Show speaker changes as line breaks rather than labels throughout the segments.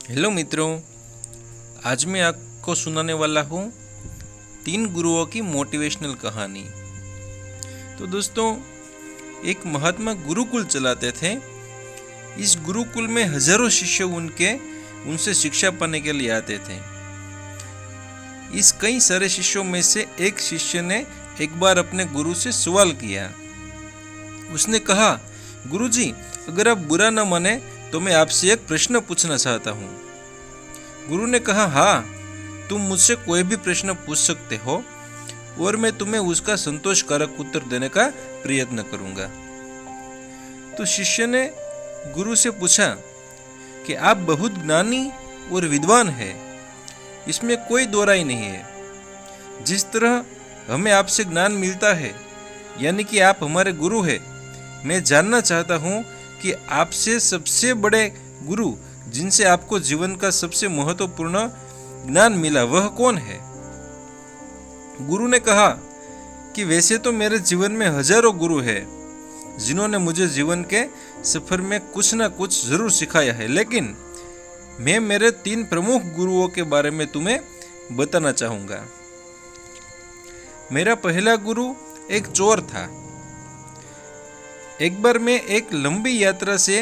Hello मित्रों, आज मैं आपको सुनाने वाला हूँ 3 गुरुओं की मोटिवेशनल कहानी। तो दोस्तों, एक महात्मा गुरुकुल चलाते थे। इस गुरुकुल में हजारों शिष्य उनसे शिक्षा पाने के लिए आते थे। इस कई सारे शिष्यों में से एक शिष्य ने एक बार अपने गुरु से सवाल किया। उसने कहा, गुरुजी, अगर आप बुरा न माने तो मैं आपसे एक प्रश्न पूछना चाहता हूँ। गुरु ने कहा, हाँ, तुम मुझसे कोई भी प्रश्न पूछ सकते हो और मैं तुम्हें उसका संतोषकारक उत्तर देने का प्रयत्न करूंगा। तो शिष्य ने गुरु से पूछा कि आप बहुत ज्ञानी और विद्वान हैं, इसमें कोई दो राय नहीं है। जिस तरह हमें आपसे ज्ञान मिलता है, यानी कि आप हमारे गुरु हैं, मैं जानना चाहता हूँ कि आपसे सबसे बड़े गुरु, जिनसे आपको जीवन का सबसे महत्वपूर्ण ज्ञान मिला, वह कौन है? गुरु ने कहा कि वैसे तो मेरे जीवन में हजारों गुरु हैं, जिन्होंने मुझे जीवन के सफर में कुछ न कुछ जरूर सिखाया है, लेकिन मैं मेरे 3 प्रमुख गुरुओं के बारे में तुम्हें बताना चाहूंगा। मेरा पहला गुरु एक चोर था। एक बार मैं एक लंबी यात्रा से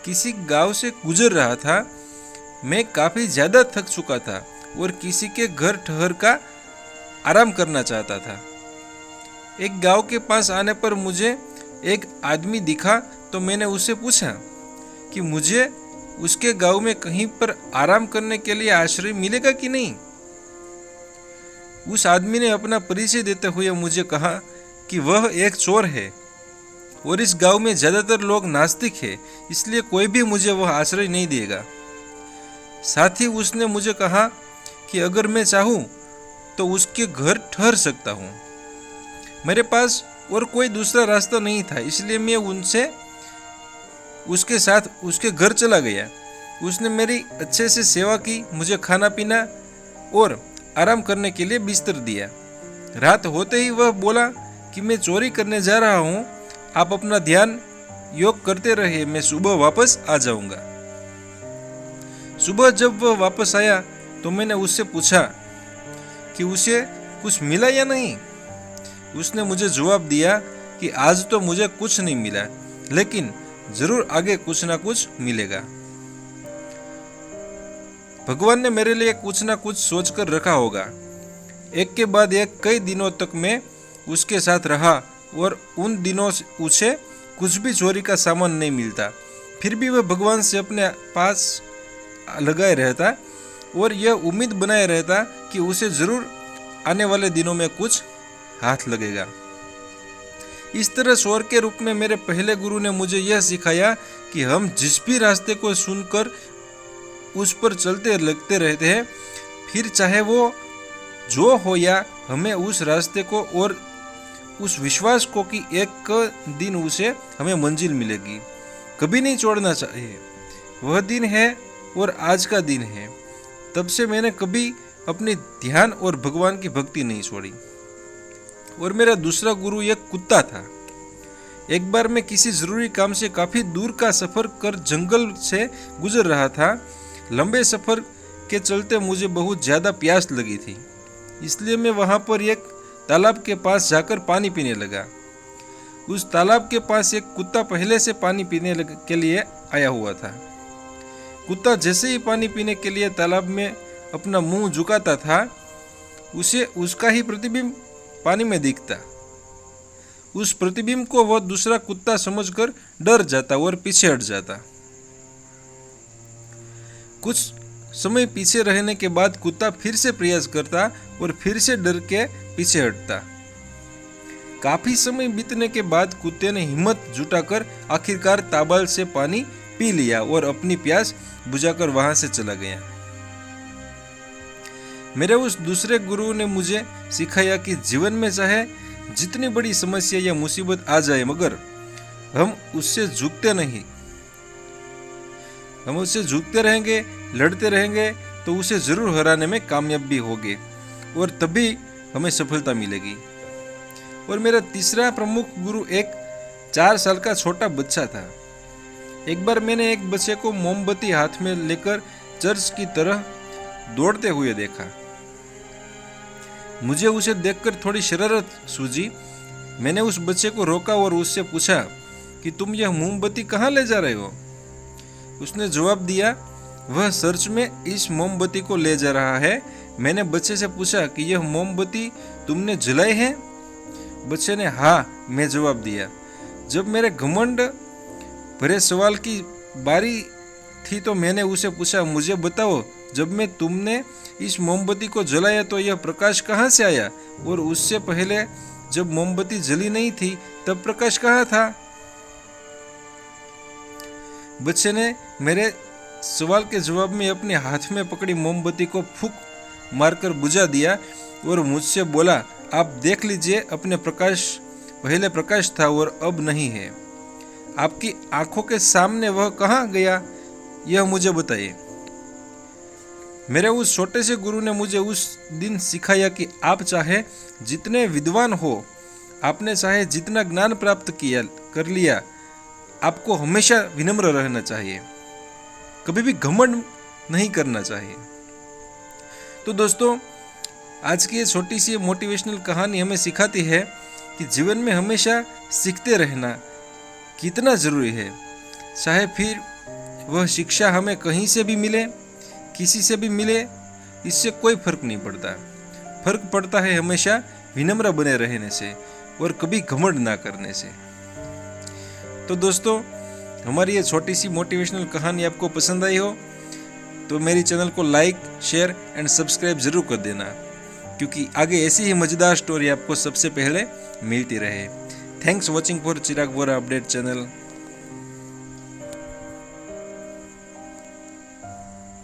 किसी गांव से गुजर रहा था। मैं काफी ज्यादा थक चुका था और किसी के घर ठहर का आराम करना चाहता था। एक गांव के पास आने पर मुझे एक आदमी दिखा, तो मैंने उससे पूछा कि मुझे उसके गांव में कहीं पर आराम करने के लिए आश्रय मिलेगा कि नहीं। उस आदमी ने अपना परिचय देते हुए मुझे कहा कि वह एक चोर है और इस गांव में ज्यादातर लोग नास्तिक हैं, इसलिए कोई भी मुझे वह आश्रय नहीं देगा। साथ ही उसने मुझे कहा कि अगर मैं चाहूं तो उसके घर ठहर सकता हूं। मेरे पास और कोई दूसरा रास्ता नहीं था, इसलिए मैं उसके साथ उसके घर चला गया। उसने मेरी अच्छे से सेवा की, मुझे खाना पीना और आराम करने के लिए बिस्तर दिया। रात होते ही वह बोला कि मैं चोरी करने जा रहा हूं, आप अपना ध्यान योग करते रहिए, मैं सुबह वापस आ जाऊंगा। सुबह जब वह वापस आया तो मैंने उससे पूछा कि उसे कुछ मिला या नहीं। उसने मुझे जवाब दिया कि आज तो मुझे कुछ नहीं मिला, लेकिन जरूर आगे कुछ ना कुछ मिलेगा। भगवान ने मेरे लिए कुछ ना कुछ सोच कर रखा होगा। एक के बाद एक कई दिनों तक मैं उसके साथ रहा और उन दिनों उसे कुछ भी चोरी का सामान नहीं मिलता। फिर भी वह भगवान से अपने पास लगाए रहता और यह उम्मीद बनाए रहता कि उसे जरूर आने वाले दिनों में कुछ हाथ लगेगा। इस तरह चोर के रूप में मेरे पहले गुरु ने मुझे यह सिखाया कि हम जिस भी रास्ते को सुनकर उस पर चलते लगते रहते हैं, फिर चाहे वो जो हो, या हमें उस रास्ते को और उस विश्वास को कि एक दिन उसे हमें मंजिल मिलेगी, कभी नहीं छोड़ना चाहिए। वह दिन है और आज का दिन है। तब से मैंने कभी अपनी ध्यान और भगवान की भक्ति नहीं छोड़ी। और मेरा दूसरा गुरु एक कुत्ता था। एक बार मैं किसी जरूरी काम से काफी दूर का सफर कर जंगल से गुजर रहा था। लंबे सफर के चलते मुझे बहुत ज्यादा प्यास लगी थी, इसलिए मैं वहां पर एक तालाब के पास जाकर पानी पीने लगा। उस तालाब के पास एक कुत्ता पहले से पानी पीने के लिए आया हुआ था। कुत्ता जैसे ही पानी पीने के लिए तालाब में अपना मुंह झुकाता था, उसे उसका ही प्रतिबिंब पानी में दिखता। उस प्रतिबिंब को वह दूसरा कुत्ता समझकर डर जाता और पीछे हट जाता। कुछ समय पीछे रहने के बाद कुत्ता फिर से प्रयास करता और फिर से डर के पीछे हटता। काफी समय बीतने के बाद कुत्ते ने हिम्मत जुटाकर आखिरकार तालाब से पानी पी लिया और अपनी प्यास बुझाकर वहां से चला गया। मेरे उस दूसरे गुरु ने मुझे सिखाया कि जीवन में चाहे जितनी बड़ी समस्या या मुसीबत आ जाए, मगर हम उससे झुकते नहीं। हम उससे झुकते रहेंगे, लड़ते रहेंगे, तो उसे जरूर हराने में कामयाब भी होंगे और तभी हमें सफलता मिलेगी। और मेरा तीसरा प्रमुख गुरु एक 4 साल का छोटा बच्चा था। एक बार मैंने एक बच्चे को मोमबत्ती हाथ में लेकर चर्च की तरह दौड़ते हुए देखा। मुझे उसे देखकर थोड़ी शरारत सूझी। मैंने उस बच्चे को रोका और उससे पूछा कि तुम यह मोमबत्ती कहाँ ले जा रहे हो? उसने जवाब दिया, वह चर्च में इस मोमबत्ती को ले जा रहा है। मैंने बच्चे से पूछा कि यह मोमबत्ती तुमने जलाई है? बच्चे ने हाँ मैं जवाब दिया। जब मेरे घमंड भरे सवाल की बारी थी तो मैंने उसे पूछा, मुझे बताओ, जब मैं तुमने इस मोमबत्ती को जलाया तो यह प्रकाश कहाँ से आया, और उससे पहले जब मोमबत्ती जली नहीं थी तब प्रकाश कहाँ था? बच्चे ने मेरे सवाल के जवाब में अपने हाथ में पकड़ी मोमबत्ती को फूंक मारकर बुझा दिया और मुझसे बोला, आप देख लीजिए, अपने प्रकाश पहले प्रकाश था और अब नहीं है। आपकी आंखों के सामने वह कहाँ गया, यह मुझे बताइए। मेरे उस छोटे से गुरु ने मुझे उस दिन सिखाया कि आप चाहे जितने विद्वान हो, आपने चाहे जितना ज्ञान प्राप्त कर लिया, आपको हमेशा विनम्र रहना चाहिए, कभी भी घमंड नहीं करना चाहिए। तो दोस्तों, आज की ये छोटी सी मोटिवेशनल कहानी हमें सिखाती है कि जीवन में हमेशा सीखते रहना कितना ज़रूरी है। चाहे फिर वह शिक्षा हमें कहीं से भी मिले, किसी से भी मिले, इससे कोई फर्क नहीं पड़ता। फर्क पड़ता है हमेशा विनम्र बने रहने से और कभी घमंड ना करने से। तो दोस्तों, हमारी ये छोटी सी मोटिवेशनल कहानी आपको पसंद आई हो तो मेरी चैनल को लाइक, शेयर एंड सब्सक्राइब जरूर कर देना, क्योंकि आगे ऐसी ही मज़ेदार स्टोरी आपको सबसे पहले मिलती रहे। Thanks watching for Chirag Vora update channel.